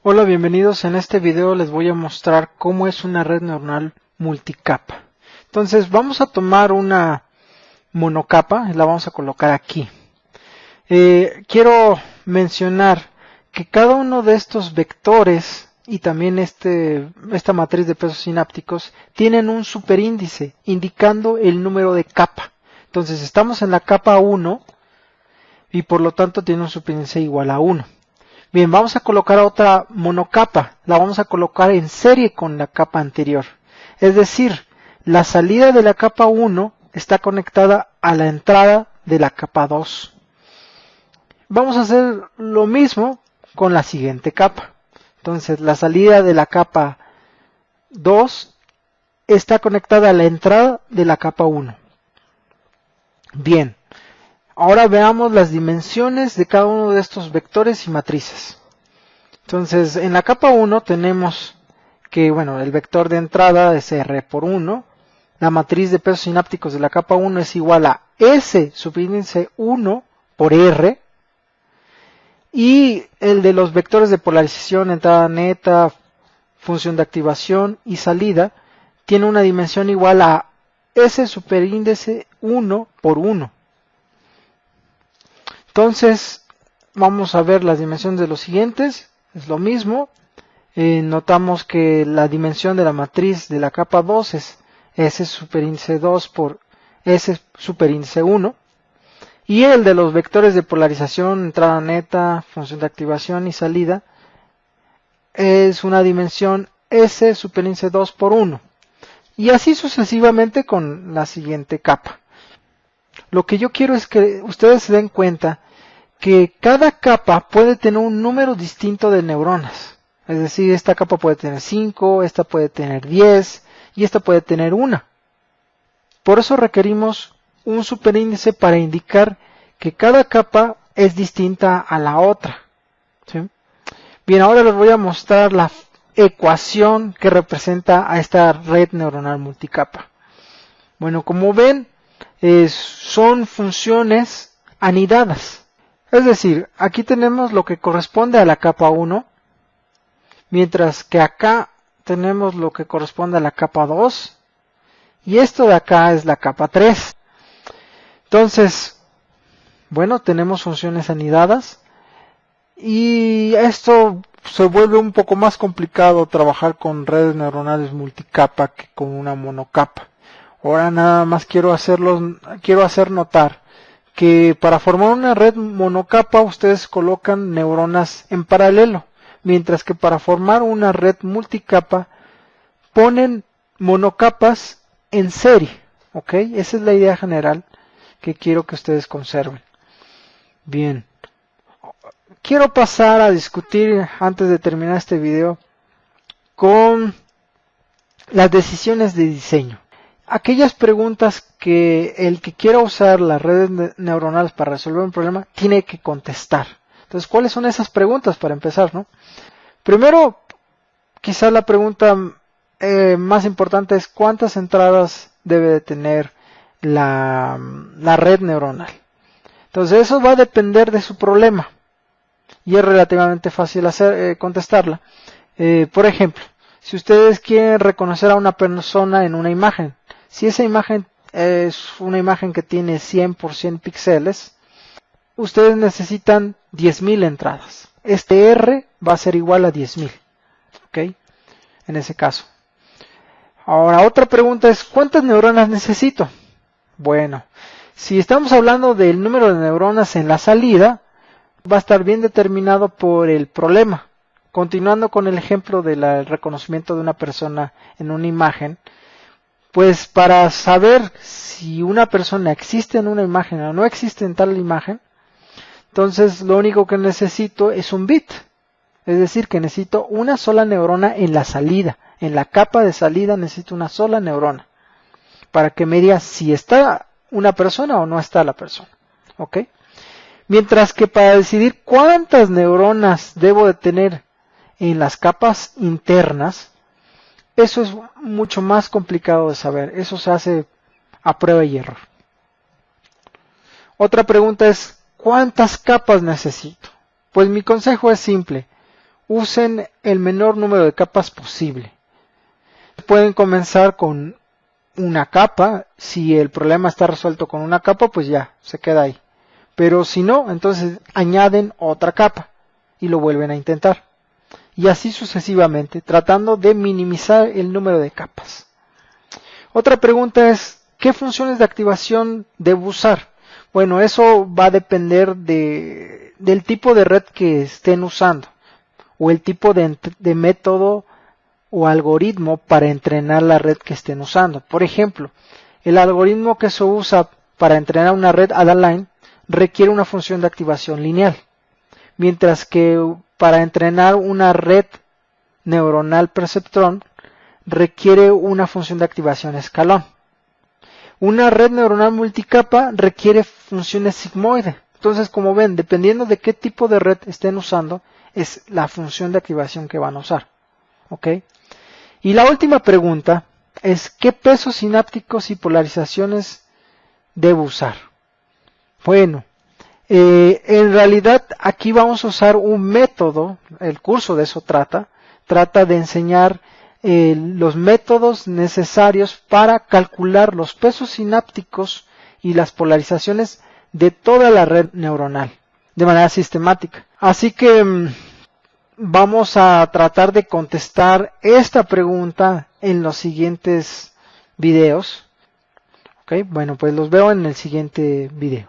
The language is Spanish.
Hola, bienvenidos. En este video les voy a mostrar cómo es una red neuronal multicapa. Entonces vamos a tomar una monocapa y la vamos a colocar aquí. Quiero mencionar que cada uno de estos vectores y también esta matriz de pesos sinápticos tienen un superíndice indicando el número de capa. Entonces estamos en la capa 1 y por lo tanto tiene un superíndice igual a 1. Bien, vamos a colocar otra monocapa, la vamos a colocar en serie con la capa anterior. Es decir, la salida de la capa 1 está conectada a la entrada de la capa 2. Vamos a hacer lo mismo con la siguiente capa. Entonces, la salida de la capa 2 está conectada a la entrada de la capa 1. Bien. Ahora veamos las dimensiones de cada uno de estos vectores y matrices. Entonces, en la capa 1 tenemos que, el vector de entrada es R por 1. La matriz de pesos sinápticos de la capa 1 es igual a S subíndice 1 por R. Y el de los vectores de polarización, entrada neta, función de activación y salida, tiene una dimensión igual a S superíndice 1 por 1. Entonces, vamos a ver las dimensiones de los siguientes. Es lo mismo. Notamos que la dimensión de la matriz de la capa 2 es S superíndice 2 por S superíndice 1. Y el de los vectores de polarización, entrada neta, función de activación y salida, es una dimensión S superíndice 2 por 1. Y así sucesivamente con la siguiente capa. Lo que yo quiero es que ustedes se den cuenta que cada capa puede tener un número distinto de neuronas. Es decir, esta capa puede tener 5, esta puede tener 10 y esta puede tener 1. Por eso requerimos un superíndice para indicar que cada capa es distinta a la otra. ¿Sí? Bien, ahora les voy a mostrar la ecuación que representa a esta red neuronal multicapa. Bueno, como ven, son funciones anidadas. Es decir, aquí tenemos lo que corresponde a la capa 1, mientras que acá tenemos lo que corresponde a la capa 2, y esto de acá es la capa 3. Entonces, tenemos funciones anidadas, y esto se vuelve un poco más complicado trabajar con redes neuronales multicapa que con una monocapa. Ahora nada más quiero hacer notar que para formar una red monocapa ustedes colocan neuronas en paralelo, mientras que para formar una red multicapa ponen monocapas en serie. ¿Ok? Esa es la idea general que quiero que ustedes conserven. Bien. Quiero pasar a discutir, antes de terminar este video, con las decisiones de diseño. Aquellas preguntas que el que quiera usar las redes neuronales para resolver un problema tiene que contestar. Entonces, ¿cuáles son esas preguntas para empezar, no? Primero, quizás la pregunta más importante es ¿cuántas entradas debe de tener la red neuronal? Entonces, eso va a depender de su problema y es relativamente fácil contestarla. Por ejemplo, si ustedes quieren reconocer a una persona en una imagen, si esa imagen es una imagen que tiene 100 por 100 píxeles, ustedes necesitan 10.000 entradas. Este R va a ser igual a 10.000. ¿Ok? En ese caso. Ahora, otra pregunta es, ¿cuántas neuronas necesito? Bueno, si estamos hablando del número de neuronas en la salida, va a estar bien determinado por el problema. Continuando con el ejemplo del reconocimiento de una persona en una imagen, pues para saber si una persona existe en una imagen o no existe en tal imagen, entonces lo único que necesito es un bit. Es decir, que necesito una sola neurona en la salida. En la capa de salida necesito una sola neurona para que me diga si está una persona o no está la persona. ¿Ok? Mientras que para decidir cuántas neuronas debo de tener en las capas internas, eso es mucho más complicado de saber. Eso se hace a prueba y error. Otra pregunta es, ¿cuántas capas necesito? Pues mi consejo es simple. usen el menor número de capas posible. Pueden comenzar con una capa. Si el problema está resuelto con una capa, pues ya se queda ahí. Pero si no, entonces añaden otra capa y lo vuelven a intentar. Y así sucesivamente, tratando de minimizar el número de capas. Otra pregunta es, ¿qué funciones de activación debo usar? Bueno, eso va a depender del tipo de red que estén usando o el tipo de método o algoritmo para entrenar la red que estén usando. Por ejemplo, el algoritmo que se usa para entrenar una red Ada-Line requiere una función de activación lineal, mientras que para entrenar una red neuronal perceptrón requiere una función de activación escalón. Una red neuronal multicapa requiere funciones sigmoide. Entonces, como ven, dependiendo de qué tipo de red estén usando, es la función de activación que van a usar. ¿Ok? Y la última pregunta es, ¿qué pesos sinápticos y polarizaciones debo usar? Bueno, en realidad aquí vamos a usar un método, el curso de eso trata de enseñar los métodos necesarios para calcular los pesos sinápticos y las polarizaciones de toda la red neuronal de manera sistemática. Así que vamos a tratar de contestar esta pregunta en los siguientes videos. Ok, bueno, pues los veo en el siguiente video.